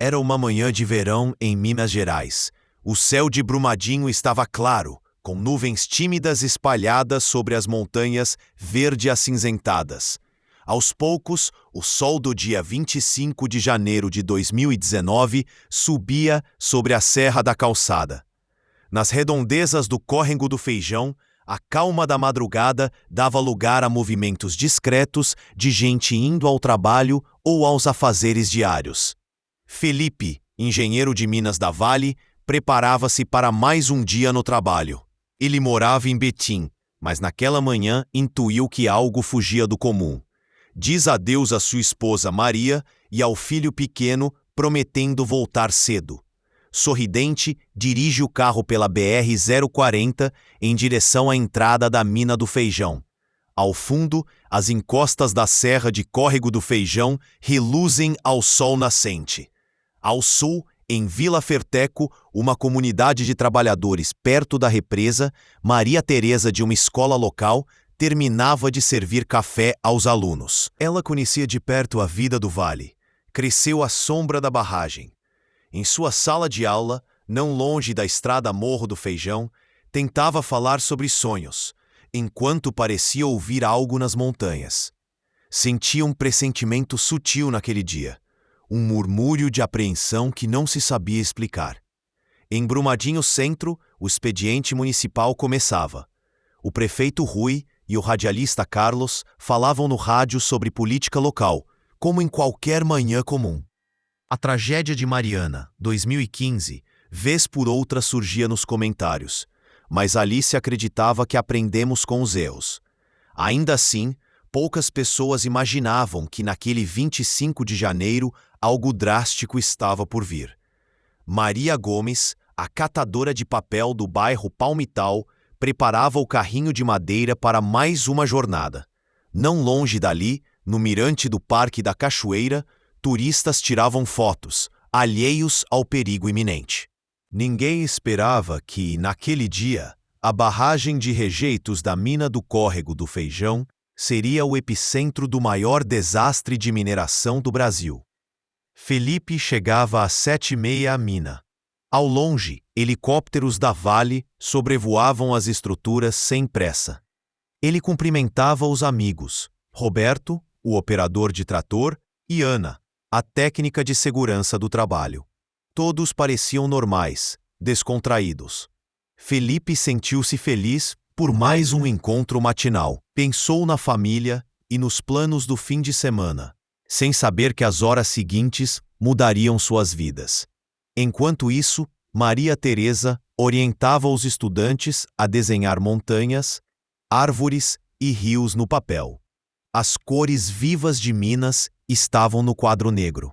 Era uma manhã de verão em Minas Gerais. O céu de Brumadinho estava claro, com nuvens tímidas espalhadas sobre as montanhas verde-acinzentadas. Aos poucos, o sol do dia 25 de janeiro de 2019 subia sobre a Serra da Calçada. Nas redondezas do Córrego do Feijão, a calma da madrugada dava lugar a movimentos discretos de gente indo ao trabalho ou aos afazeres diários. Felipe, engenheiro de Minas da Vale, preparava-se para mais um dia no trabalho. Ele morava em Betim, mas naquela manhã intuiu que algo fugia do comum. Diz adeus à sua esposa Maria e ao filho pequeno, prometendo voltar cedo. Sorridente, dirige o carro pela BR-040 em direção à entrada da Mina do Feijão. Ao fundo, as encostas da Serra de Córrego do Feijão reluzem ao sol nascente. Ao sul, em Vila Ferteco, uma comunidade de trabalhadores perto da represa, Maria Teresa, de uma escola local, terminava de servir café aos alunos. Ela conhecia de perto a vida do vale. Cresceu à sombra da barragem. Em sua sala de aula, não longe da estrada Morro do Feijão, tentava falar sobre sonhos, enquanto parecia ouvir algo nas montanhas. Sentia um pressentimento sutil naquele dia, um murmúrio de apreensão que não se sabia explicar. Em Brumadinho Centro, o expediente municipal começava. O prefeito Rui e o radialista Carlos falavam no rádio sobre política local, como em qualquer manhã comum. A tragédia de Mariana, 2015, vez por outra surgia nos comentários, mas Alice acreditava que aprendemos com os erros. Ainda assim, poucas pessoas imaginavam que naquele 25 de janeiro algo drástico estava por vir. Maria Gomes, a catadora de papel do bairro Palmital, preparava o carrinho de madeira para mais uma jornada. Não longe dali, no mirante do Parque da Cachoeira, turistas tiravam fotos, alheios ao perigo iminente. Ninguém esperava que, naquele dia, a barragem de rejeitos da mina do Córrego do Feijão seria o epicentro do maior desastre de mineração do Brasil. Felipe chegava às 7h30 à mina. Ao longe, helicópteros da Vale sobrevoavam as estruturas sem pressa. Ele cumprimentava os amigos, Roberto, o operador de trator, e Ana, a técnica de segurança do trabalho. Todos pareciam normais, descontraídos. Felipe sentiu-se feliz por mais um encontro matinal. Pensou na família e nos planos do fim de semana, sem saber que as horas seguintes mudariam suas vidas. Enquanto isso, Maria Teresa orientava os estudantes a desenhar montanhas, árvores e rios no papel. As cores vivas de Minas estavam no quadro negro.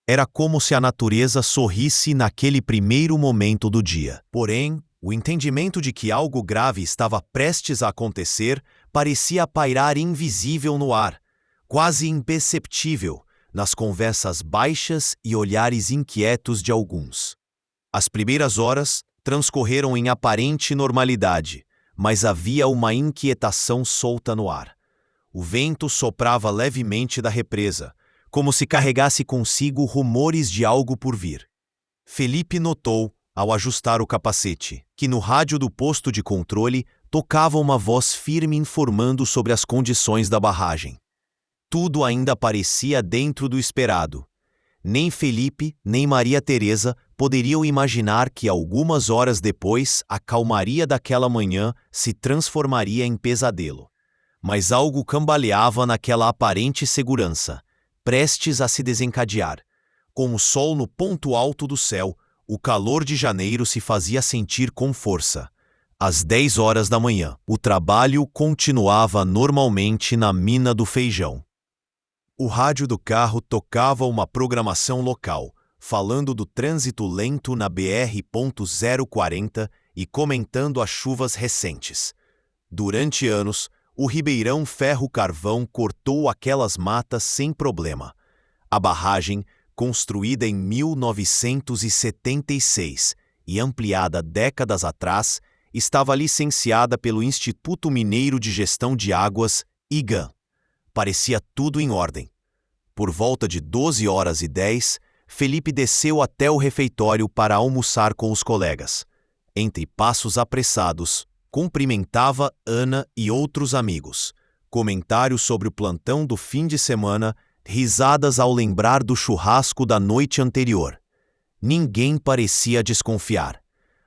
Era como se a natureza sorrisse naquele primeiro momento do dia. Porém, o entendimento de que algo grave estava prestes a acontecer parecia pairar invisível no ar, quase imperceptível, nas conversas baixas e olhares inquietos de alguns. As primeiras horas transcorreram em aparente normalidade, mas havia uma inquietação solta no ar. O vento soprava levemente da represa, como se carregasse consigo rumores de algo por vir. Felipe notou, ao ajustar o capacete, que no rádio do posto de controle tocava uma voz firme informando sobre as condições da barragem. Tudo ainda parecia dentro do esperado. Nem Felipe, nem Maria Teresa poderiam imaginar que algumas horas depois a calmaria daquela manhã se transformaria em pesadelo. Mas algo cambaleava naquela aparente segurança, prestes a se desencadear. Com o sol no ponto alto do céu, o calor de janeiro se fazia sentir com força. Às 10 horas da manhã, o trabalho continuava normalmente na Mina do Feijão. O rádio do carro tocava uma programação local, falando do trânsito lento na BR.040 e comentando as chuvas recentes. Durante anos, o Ribeirão Ferro Carvão cortou aquelas matas sem problema. A barragem, construída em 1976 e ampliada décadas atrás, estava licenciada pelo Instituto Mineiro de Gestão de Águas, IGAM. Parecia tudo em ordem. Por volta de 12h10, Felipe desceu até o refeitório para almoçar com os colegas. Entre passos apressados, cumprimentava Ana e outros amigos. Comentários sobre o plantão do fim de semana, risadas ao lembrar do churrasco da noite anterior. Ninguém parecia desconfiar.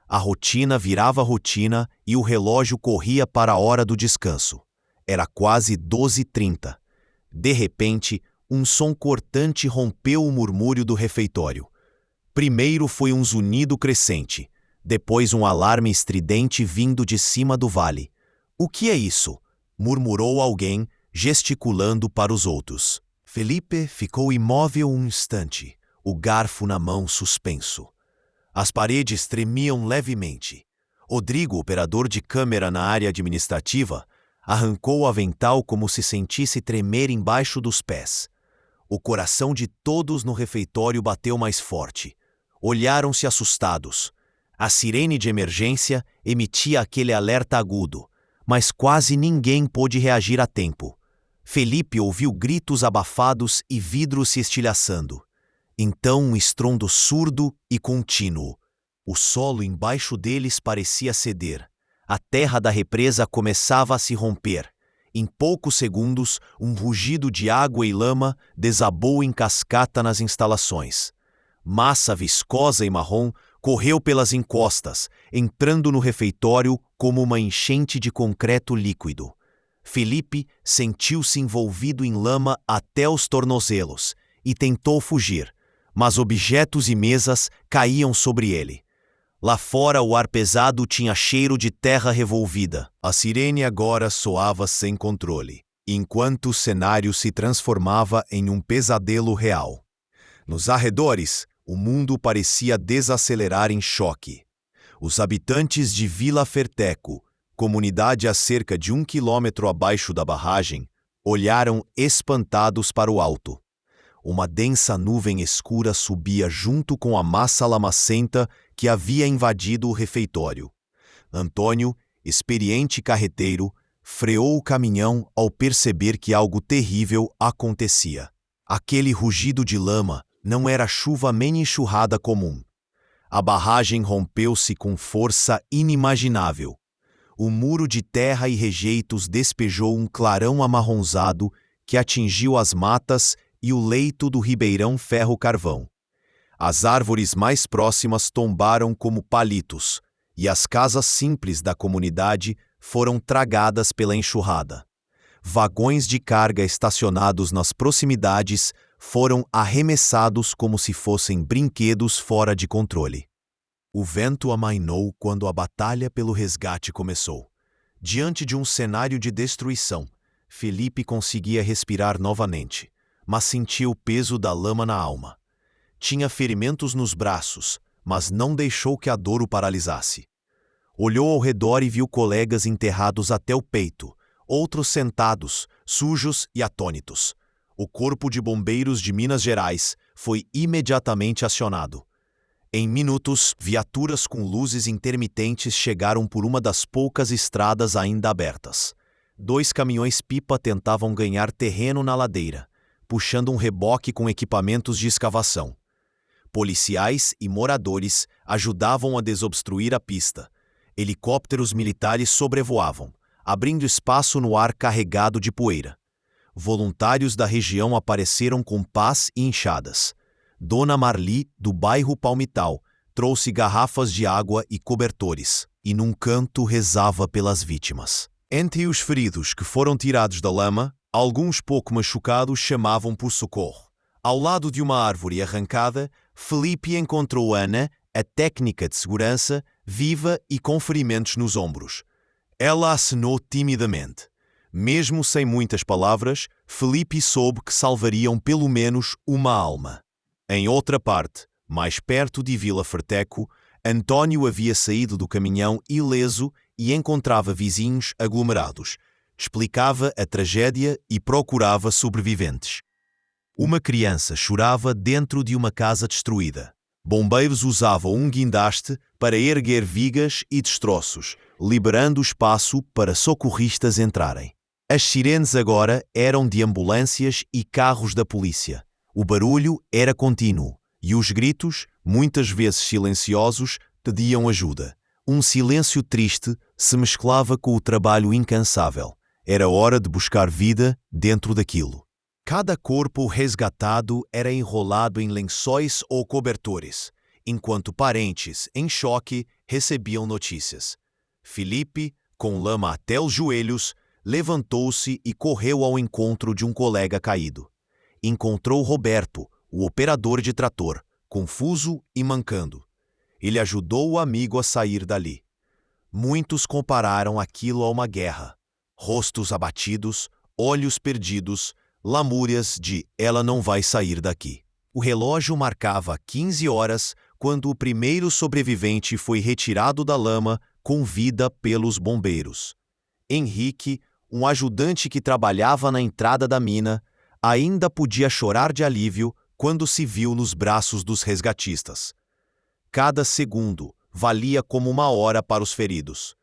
A rotina virava rotina e o relógio corria para a hora do descanso. Era quase 12h30. De repente, um som cortante rompeu o murmúrio do refeitório. Primeiro foi um zunido crescente, depois um alarme estridente vindo de cima do vale. "O que é isso?" murmurou alguém, gesticulando para os outros. Felipe ficou imóvel um instante, o garfo na mão suspenso. As paredes tremiam levemente. Rodrigo, operador de câmera na área administrativa, arrancou o avental como se sentisse tremer embaixo dos pés. O coração de todos no refeitório bateu mais forte. Olharam-se assustados. A sirene de emergência emitia aquele alerta agudo, mas quase ninguém pôde reagir a tempo. Felipe ouviu gritos abafados e vidros se estilhaçando. Então um estrondo surdo e contínuo. O solo embaixo deles parecia ceder. A terra da represa começava a se romper. Em poucos segundos, um rugido de água e lama desabou em cascata nas instalações. Massa viscosa e marrom correu pelas encostas, entrando no refeitório como uma enchente de concreto líquido. Felipe sentiu-se envolvido em lama até os tornozelos e tentou fugir, mas objetos e mesas caíam sobre ele. Lá fora o ar pesado tinha cheiro de terra revolvida. A sirene agora soava sem controle, enquanto o cenário se transformava em um pesadelo real. Nos arredores, o mundo parecia desacelerar em choque. Os habitantes de Vila Ferteco, comunidade a cerca de 1 quilômetro abaixo da barragem, olharam espantados para o alto. Uma densa nuvem escura subia junto com a massa lamacenta que havia invadido o refeitório. Antônio, experiente carreteiro, freou o caminhão ao perceber que algo terrível acontecia. Aquele rugido de lama não era chuva nem enxurrada comum. A barragem rompeu-se com força inimaginável. O muro de terra e rejeitos despejou um clarão amarronzado que atingiu as matas e o leito do ribeirão Ferro-Carvão. As árvores mais próximas tombaram como palitos, e as casas simples da comunidade foram tragadas pela enxurrada. Vagões de carga estacionados nas proximidades foram arremessados como se fossem brinquedos fora de controle. O vento amainou quando a batalha pelo resgate começou. Diante de um cenário de destruição, Felipe conseguia respirar novamente, mas sentia o peso da lama na alma. Tinha ferimentos nos braços, mas não deixou que a dor o paralisasse. Olhou ao redor e viu colegas enterrados até o peito, outros sentados, sujos e atônitos. O Corpo de Bombeiros de Minas Gerais foi imediatamente acionado. Em minutos, viaturas com luzes intermitentes chegaram por uma das poucas estradas ainda abertas. 2 caminhões-pipa tentavam ganhar terreno na ladeira, puxando um reboque com equipamentos de escavação. Policiais e moradores ajudavam a desobstruir a pista. Helicópteros militares sobrevoavam, abrindo espaço no ar carregado de poeira. Voluntários da região apareceram com pás e enxadas. Dona Marli, do bairro Palmital, trouxe garrafas de água e cobertores, e num canto rezava pelas vítimas. Entre os feridos que foram tirados da lama, alguns pouco machucados chamavam por socorro. Ao lado de uma árvore arrancada, Felipe encontrou Ana, a técnica de segurança, viva e com ferimentos nos ombros. Ela acenou timidamente. Mesmo sem muitas palavras, Felipe soube que salvariam pelo menos uma alma. Em outra parte, mais perto de Vila Ferteco, Antônio havia saído do caminhão ileso e encontrava vizinhos aglomerados. Explicava a tragédia e procurava sobreviventes. Uma criança chorava dentro de uma casa destruída. Bombeiros usavam um guindaste para erguer vigas e destroços, liberando espaço para socorristas entrarem. As sirenes agora eram de ambulâncias e carros da polícia. O barulho era contínuo e os gritos, muitas vezes silenciosos, pediam ajuda. Um silêncio triste se mesclava com o trabalho incansável. Era hora de buscar vida dentro daquilo. Cada corpo resgatado era enrolado em lençóis ou cobertores, enquanto parentes, em choque, recebiam notícias. Felipe, com lama até os joelhos, levantou-se e correu ao encontro de um colega caído. Encontrou Roberto, o operador de trator, confuso e mancando. Ele ajudou o amigo a sair dali. Muitos compararam aquilo a uma guerra. Rostos abatidos, olhos perdidos, lamúrias de "ela não vai sair daqui". O relógio marcava 15 horas quando o primeiro sobrevivente foi retirado da lama com vida pelos bombeiros. Henrique, um ajudante que trabalhava na entrada da mina, ainda podia chorar de alívio quando se viu nos braços dos resgatistas. Cada segundo valia como uma hora para os feridos.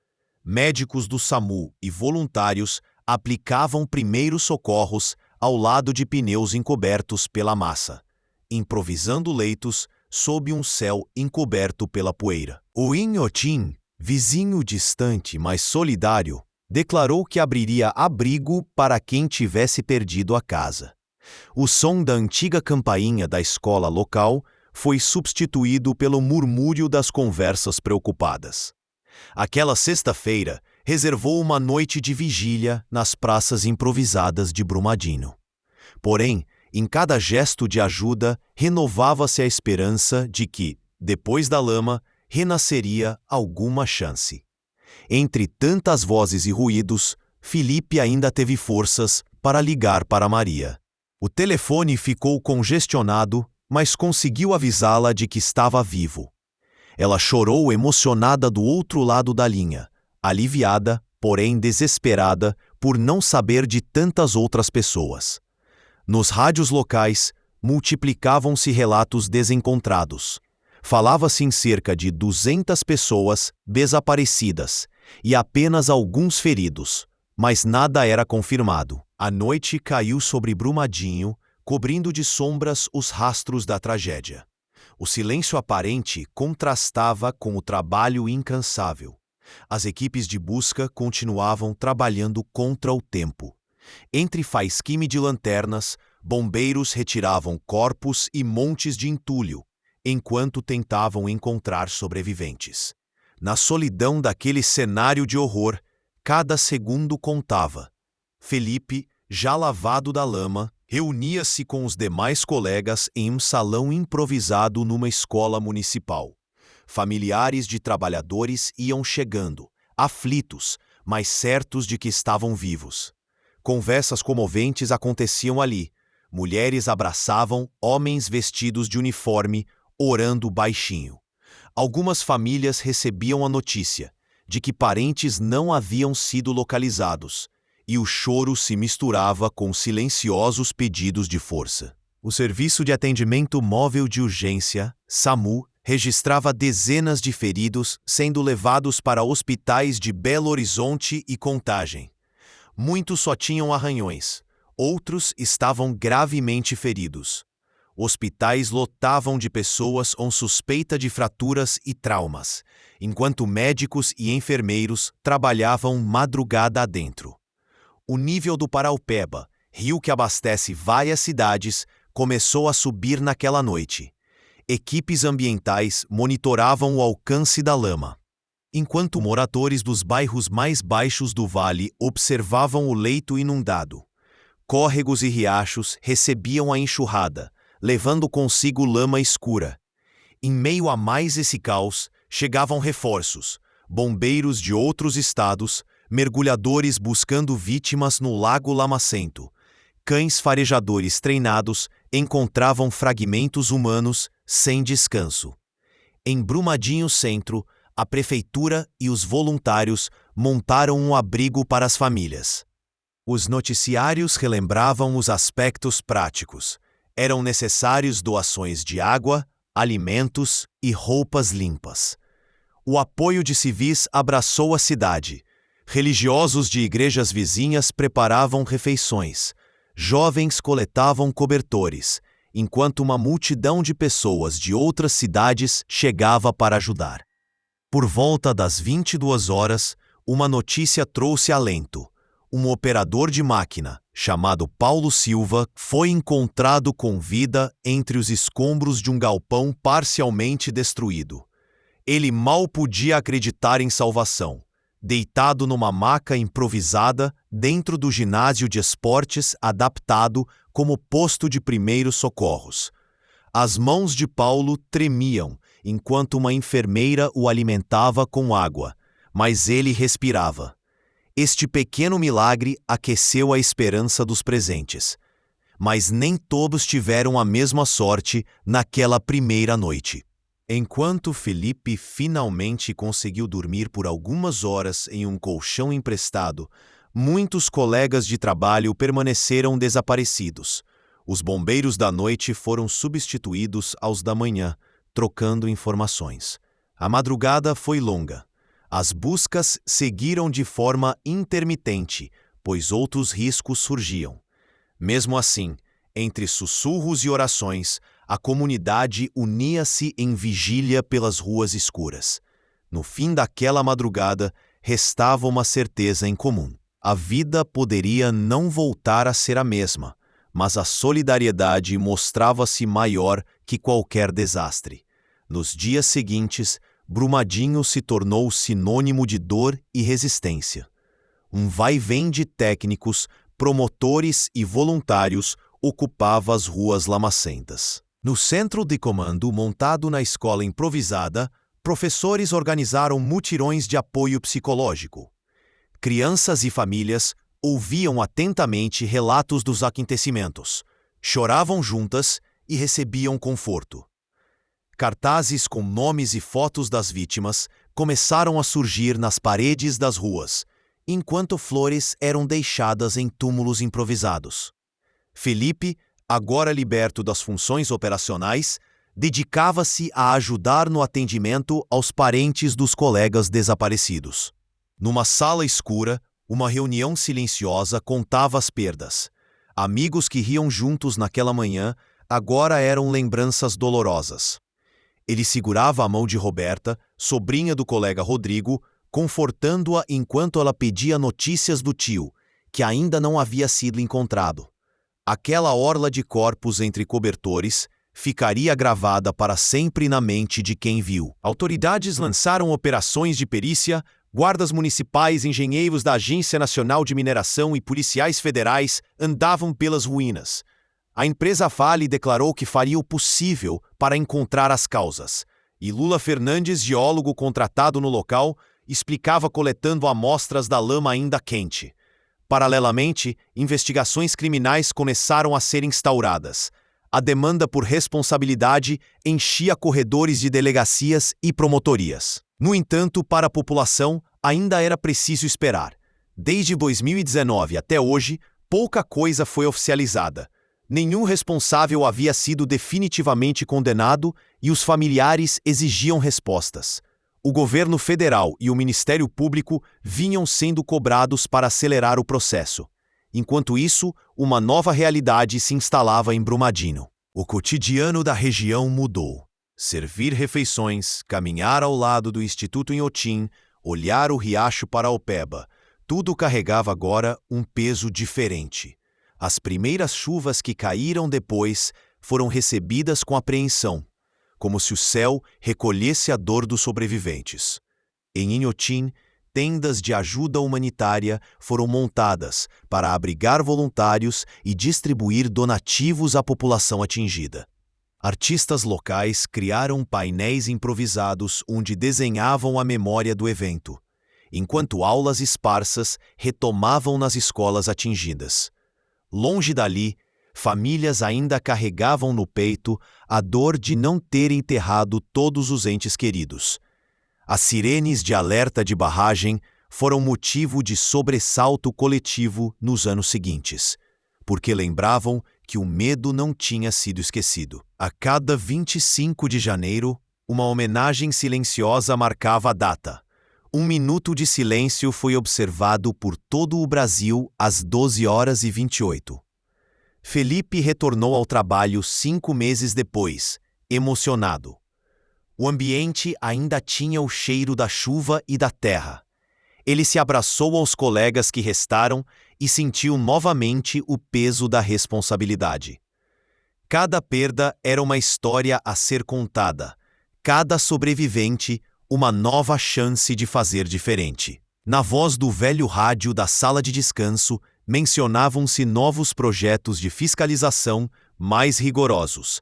Médicos do SAMU e voluntários aplicavam primeiros socorros ao lado de pneus encobertos pela massa, improvisando leitos sob um céu encoberto pela poeira. O Inhotim, vizinho distante mas solidário, declarou que abriria abrigo para quem tivesse perdido a casa. O som da antiga campainha da escola local foi substituído pelo murmúrio das conversas preocupadas. Aquela sexta-feira reservou uma noite de vigília nas praças improvisadas de Brumadinho. Porém, em cada gesto de ajuda, renovava-se a esperança de que, depois da lama, renasceria alguma chance. Entre tantas vozes e ruídos, Felipe ainda teve forças para ligar para Maria. O telefone ficou congestionado, mas conseguiu avisá-la de que estava vivo. Ela chorou emocionada do outro lado da linha, aliviada, porém desesperada por não saber de tantas outras pessoas. Nos rádios locais, multiplicavam-se relatos desencontrados. Falava-se em cerca de 200 pessoas desaparecidas e apenas alguns feridos, mas nada era confirmado. A noite caiu sobre Brumadinho, cobrindo de sombras os rastros da tragédia. O silêncio aparente contrastava com o trabalho incansável. As equipes de busca continuavam trabalhando contra o tempo. Entre faisquime de lanternas, bombeiros retiravam corpos e montes de entulho, enquanto tentavam encontrar sobreviventes. Na solidão daquele cenário de horror, cada segundo contava. Felipe, já lavado da lama, reunia-se com os demais colegas em um salão improvisado numa escola municipal. Familiares de trabalhadores iam chegando, aflitos, mas certos de que estavam vivos. Conversas comoventes aconteciam ali. Mulheres abraçavam homens vestidos de uniforme, orando baixinho. Algumas famílias recebiam a notícia de que parentes não haviam sido localizados, e o choro se misturava com silenciosos pedidos de força. O Serviço de Atendimento Móvel de Urgência, SAMU, registrava dezenas de feridos sendo levados para hospitais de Belo Horizonte e Contagem. Muitos só tinham arranhões, outros estavam gravemente feridos. Hospitais lotavam de pessoas com suspeita de fraturas e traumas, enquanto médicos e enfermeiros trabalhavam madrugada adentro. O nível do Paraupeba, rio que abastece várias cidades, começou a subir naquela noite. Equipes ambientais monitoravam o alcance da lama, enquanto moradores dos bairros mais baixos do vale observavam o leito inundado. Córregos e riachos recebiam a enxurrada, levando consigo lama escura. Em meio a mais esse caos, chegavam reforços, bombeiros de outros estados, mergulhadores buscando vítimas no Lago Lamacento. Cães farejadores treinados encontravam fragmentos humanos sem descanso. Em Brumadinho Centro, a prefeitura e os voluntários montaram um abrigo para as famílias. Os noticiários relembravam os aspectos práticos. Eram necessárias doações de água, alimentos e roupas limpas. O apoio de civis abraçou a cidade. Religiosos de igrejas vizinhas preparavam refeições. Jovens coletavam cobertores. enquanto uma multidão de pessoas de outras cidades chegava para ajudar. Por volta das 22 horas, uma notícia trouxe alento. Um operador de máquina, chamado Paulo Silva, foi encontrado com vida entre os escombros de um galpão parcialmente destruído. Ele mal podia acreditar em salvação, deitado numa maca improvisada dentro do ginásio de esportes adaptado como posto de primeiros socorros. As mãos de Paulo tremiam enquanto uma enfermeira o alimentava com água, mas ele respirava. Este pequeno milagre aqueceu a esperança dos presentes. Mas nem todos tiveram a mesma sorte naquela primeira noite. Enquanto Felipe finalmente conseguiu dormir por algumas horas em um colchão emprestado, muitos colegas de trabalho permaneceram desaparecidos. Os bombeiros da noite foram substituídos aos da manhã, trocando informações. A madrugada foi longa. As buscas seguiram de forma intermitente, pois outros riscos surgiam. Mesmo assim, entre sussurros e orações, a comunidade unia-se em vigília pelas ruas escuras. No fim daquela madrugada, restava uma certeza em comum. A vida poderia não voltar a ser a mesma, mas a solidariedade mostrava-se maior que qualquer desastre. Nos dias seguintes, Brumadinho se tornou sinônimo de dor e resistência. Um vai-vem de técnicos, promotores e voluntários ocupava as ruas lamacentas. No centro de comando montado na escola improvisada, professores organizaram mutirões de apoio psicológico. Crianças e famílias ouviam atentamente relatos dos acontecimentos, choravam juntas e recebiam conforto. Cartazes com nomes e fotos das vítimas começaram a surgir nas paredes das ruas, enquanto flores eram deixadas em túmulos improvisados. Felipe, agora liberto das funções operacionais, dedicava-se a ajudar no atendimento aos parentes dos colegas desaparecidos. Numa sala escura, uma reunião silenciosa contava as perdas. Amigos que riam juntos naquela manhã agora eram lembranças dolorosas. Ele segurava a mão de Roberta, sobrinha do colega Rodrigo, confortando-a enquanto ela pedia notícias do tio, que ainda não havia sido encontrado. Aquela orla de corpos entre cobertores ficaria gravada para sempre na mente de quem viu. Autoridades lançaram operações de perícia, guardas municipais, engenheiros da Agência Nacional de Mineração e policiais federais andavam pelas ruínas. A empresa Vale declarou que faria o possível para encontrar as causas, e Lula Fernandes, geólogo contratado no local, explicava coletando amostras da lama ainda quente. Paralelamente, investigações criminais começaram a ser instauradas. A demanda por responsabilidade enchia corredores de delegacias e promotorias. No entanto, para a população, ainda era preciso esperar. Desde 2019 até hoje, pouca coisa foi oficializada. Nenhum responsável havia sido definitivamente condenado e os familiares exigiam respostas. O governo federal e o Ministério Público vinham sendo cobrados para acelerar o processo. Enquanto isso, uma nova realidade se instalava em Brumadinho. O cotidiano da região mudou. Servir refeições, caminhar ao lado do Instituto Inhotim, olhar o riacho Paraopeba, tudo carregava agora um peso diferente. As primeiras chuvas que caíram depois foram recebidas com apreensão, como se o céu recolhesse a dor dos sobreviventes. Em Inhotim, tendas de ajuda humanitária foram montadas para abrigar voluntários e distribuir donativos à população atingida. Artistas locais criaram painéis improvisados onde desenhavam a memória do evento, enquanto aulas esparsas retomavam nas escolas atingidas. Longe dali, famílias ainda carregavam no peito a dor de não ter enterrado todos os entes queridos. As sirenes de alerta de barragem foram motivo de sobressalto coletivo nos anos seguintes, porque lembravam que o medo não tinha sido esquecido. A cada 25 de janeiro, uma homenagem silenciosa marcava a data. 1 minuto de silêncio foi observado por todo o Brasil às 12h28. Felipe retornou ao trabalho 5 meses depois, emocionado. O ambiente ainda tinha o cheiro da chuva e da terra. Ele se abraçou aos colegas que restaram e sentiu novamente o peso da responsabilidade. Cada perda era uma história a ser contada, cada sobrevivente uma nova chance de fazer diferente. Na voz do velho rádio da sala de descanso, mencionavam-se novos projetos de fiscalização mais rigorosos.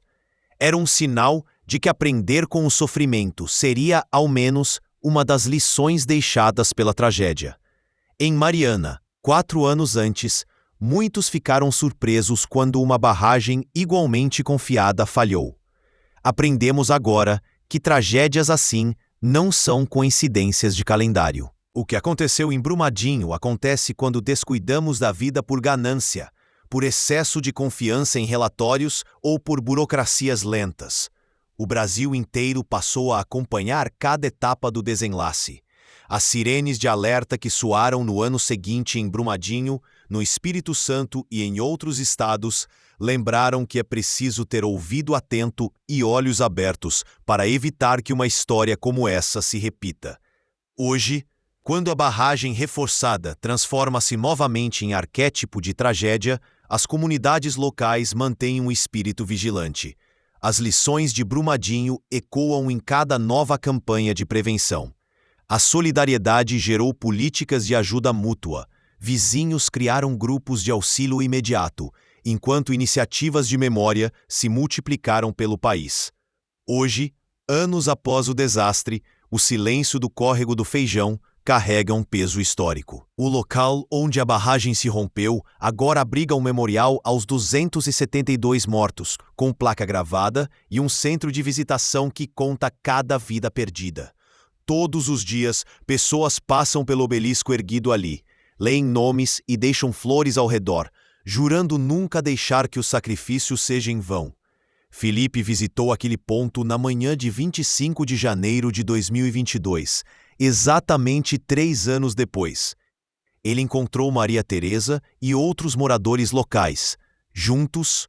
Era um sinal de que aprender com o sofrimento seria, ao menos, uma das lições deixadas pela tragédia. Em Mariana, 4 anos antes, muitos ficaram surpresos quando uma barragem igualmente confiada falhou. Aprendemos agora que tragédias assim não são coincidências de calendário. O que aconteceu em Brumadinho acontece quando descuidamos da vida por ganância, por excesso de confiança em relatórios ou por burocracias lentas. O Brasil inteiro passou a acompanhar cada etapa do desenlace. As sirenes de alerta que soaram no ano seguinte em Brumadinho, no Espírito Santo e em outros estados, lembraram que é preciso ter ouvido atento e olhos abertos para evitar que uma história como essa se repita. Hoje, quando a barragem reforçada transforma-se novamente em arquétipo de tragédia, as comunidades locais mantêm um espírito vigilante. As lições de Brumadinho ecoam em cada nova campanha de prevenção. A solidariedade gerou políticas de ajuda mútua. Vizinhos criaram grupos de auxílio imediato, enquanto iniciativas de memória se multiplicaram pelo país. Hoje, anos após o desastre, o silêncio do córrego do Feijão carrega um peso histórico. O local onde a barragem se rompeu agora abriga um memorial aos 272 mortos, com placa gravada e um centro de visitação que conta cada vida perdida. Todos os dias, pessoas passam pelo obelisco erguido ali, leem nomes e deixam flores ao redor, jurando nunca deixar que o sacrifício seja em vão. Felipe visitou aquele ponto na manhã de 25 de janeiro de 2022, exatamente 3 anos depois. Ele encontrou Maria Teresa e outros moradores locais. Juntos,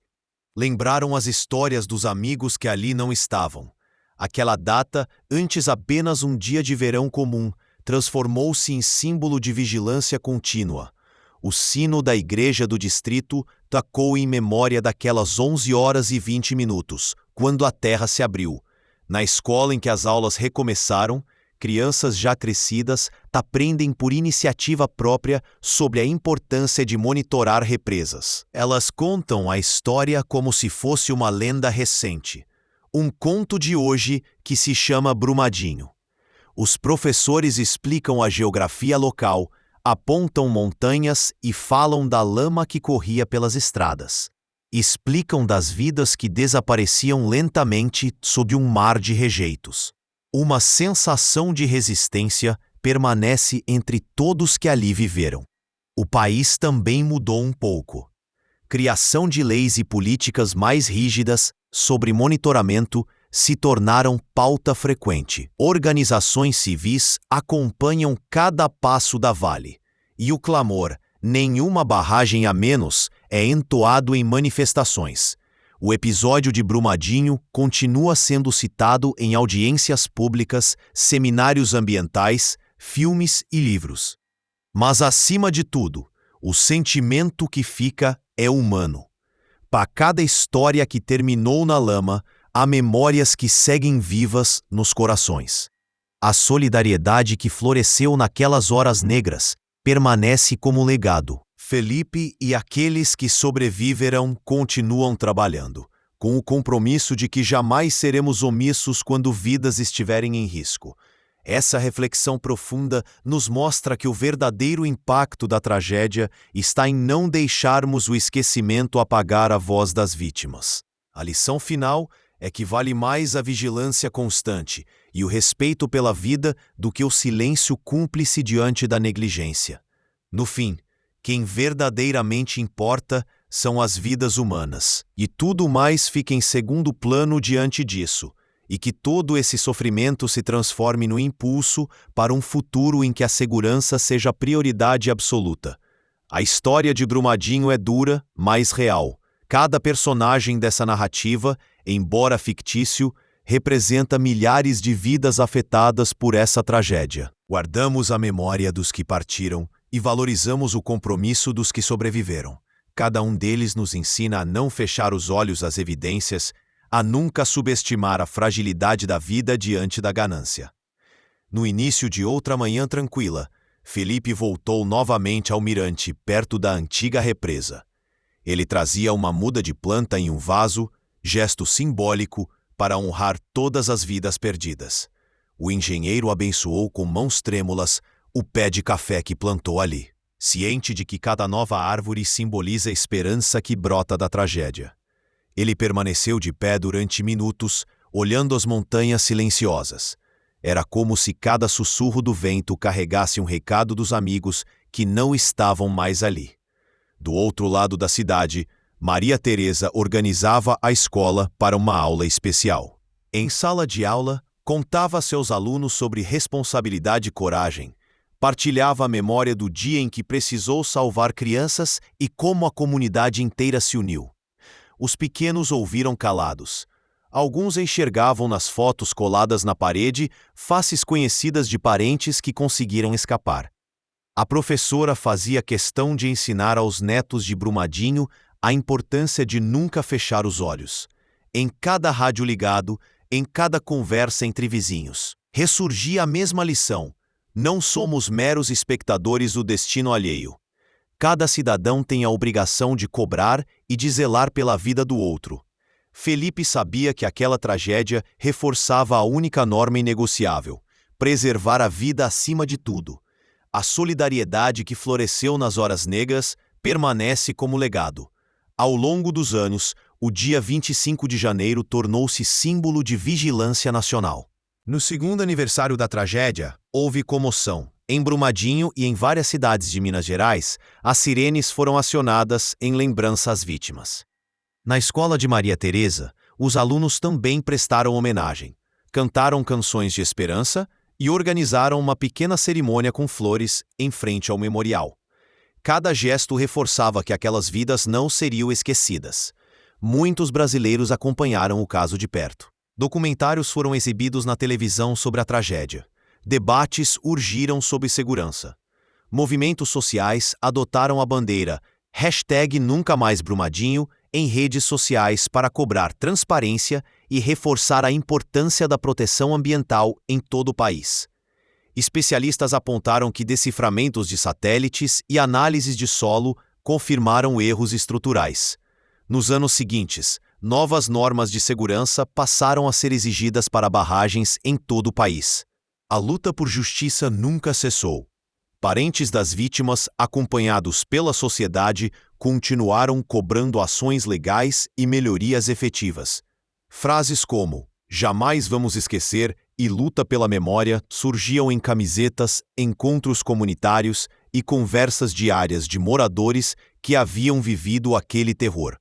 lembraram as histórias dos amigos que ali não estavam. Aquela data, antes apenas um dia de verão comum, transformou-se em símbolo de vigilância contínua. O sino da igreja do distrito tocou em memória daquelas 11h20, quando a terra se abriu. Na escola em que as aulas recomeçaram, crianças já crescidas aprendem por iniciativa própria sobre a importância de monitorar represas. Elas contam a história como se fosse uma lenda recente. Um conto de hoje que se chama Brumadinho. Os professores explicam a geografia local, apontam montanhas e falam da lama que corria pelas estradas. Explicam das vidas que desapareciam lentamente sob um mar de rejeitos. Uma sensação de resistência permanece entre todos que ali viveram. O país também mudou um pouco. Criação de leis e políticas mais rígidas sobre monitoramento se tornaram pauta frequente. Organizações civis acompanham cada passo da Vale. E o clamor, nenhuma barragem a menos, é entoado em manifestações. O episódio de Brumadinho continua sendo citado em audiências públicas, seminários ambientais, filmes e livros. Mas, acima de tudo, o sentimento que fica é humano. Para cada história que terminou na lama, há memórias que seguem vivas nos corações. A solidariedade que floresceu naquelas horas negras permanece como legado. Felipe e aqueles que sobreviveram continuam trabalhando, com o compromisso de que jamais seremos omissos quando vidas estiverem em risco. Essa reflexão profunda nos mostra que o verdadeiro impacto da tragédia está em não deixarmos o esquecimento apagar a voz das vítimas. A lição final é que vale mais a vigilância constante e o respeito pela vida do que o silêncio cúmplice diante da negligência. No fim, quem verdadeiramente importa são as vidas humanas, e tudo mais fica em segundo plano diante disso, e que todo esse sofrimento se transforme no impulso para um futuro em que a segurança seja a prioridade absoluta. A história de Brumadinho é dura, mas real. Cada personagem dessa narrativa, embora fictício, representa milhares de vidas afetadas por essa tragédia. Guardamos a memória dos que partiram e valorizamos o compromisso dos que sobreviveram. Cada um deles nos ensina a não fechar os olhos às evidências, a nunca subestimar a fragilidade da vida diante da ganância. No início de outra manhã tranquila, Felipe voltou novamente ao mirante perto da antiga represa. Ele trazia uma muda de planta em um vaso, gesto simbólico para honrar todas as vidas perdidas. O engenheiro abençoou com mãos trêmulas o pé de café que plantou ali, ciente de que cada nova árvore simboliza a esperança que brota da tragédia. Ele permaneceu de pé durante minutos, olhando as montanhas silenciosas. Era como se cada sussurro do vento carregasse um recado dos amigos que não estavam mais ali. Do outro lado da cidade, Maria Teresa organizava a escola para uma aula especial. Em sala de aula, contava a seus alunos sobre responsabilidade e coragem, partilhava a memória do dia em que precisou salvar crianças e como a comunidade inteira se uniu. Os pequenos ouviram calados. Alguns enxergavam nas fotos coladas na parede faces conhecidas de parentes que conseguiram escapar. A professora fazia questão de ensinar aos netos de Brumadinho a importância de nunca fechar os olhos. Em cada rádio ligado, em cada conversa entre vizinhos, ressurgia a mesma lição: não somos meros espectadores do destino alheio. Cada cidadão tem a obrigação de cobrar e de zelar pela vida do outro. Felipe sabia que aquela tragédia reforçava a única norma inegociável: preservar a vida acima de tudo. A solidariedade que floresceu nas horas negras permanece como legado. Ao longo dos anos, o dia 25 de janeiro tornou-se símbolo de vigilância nacional. No segundo aniversário da tragédia, houve comoção. Em Brumadinho e em várias cidades de Minas Gerais, as sirenes foram acionadas em lembrança às vítimas. Na escola de Maria Teresa, os alunos também prestaram homenagem, cantaram canções de esperança e organizaram uma pequena cerimônia com flores em frente ao memorial. Cada gesto reforçava que aquelas vidas não seriam esquecidas. Muitos brasileiros acompanharam o caso de perto. Documentários foram exibidos na televisão sobre a tragédia. Debates urgiram sobre segurança. Movimentos sociais adotaram a bandeira #NuncaMaisBrumadinho em redes sociais para cobrar transparência e reforçar a importância da proteção ambiental em todo o país. Especialistas apontaram que deciframentos de satélites e análises de solo confirmaram erros estruturais. Nos anos seguintes, novas normas de segurança passaram a ser exigidas para barragens em todo o país. A luta por justiça nunca cessou. Parentes das vítimas, acompanhados pela sociedade, continuaram cobrando ações legais e melhorias efetivas. Frases como "jamais vamos esquecer" e "luta pela memória" surgiam em camisetas, encontros comunitários e conversas diárias de moradores que haviam vivido aquele terror.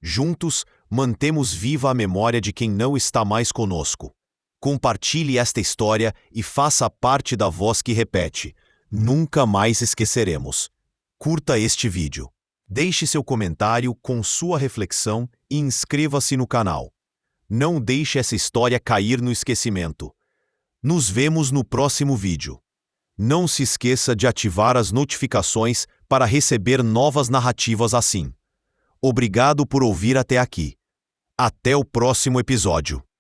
Juntos, mantemos viva a memória de quem não está mais conosco. Compartilhe esta história e faça parte da voz que repete: nunca mais esqueceremos. Curta este vídeo. Deixe seu comentário com sua reflexão e inscreva-se no canal. Não deixe essa história cair no esquecimento. Nos vemos no próximo vídeo. Não se esqueça de ativar as notificações para receber novas narrativas assim. Obrigado por ouvir até aqui. Até o próximo episódio.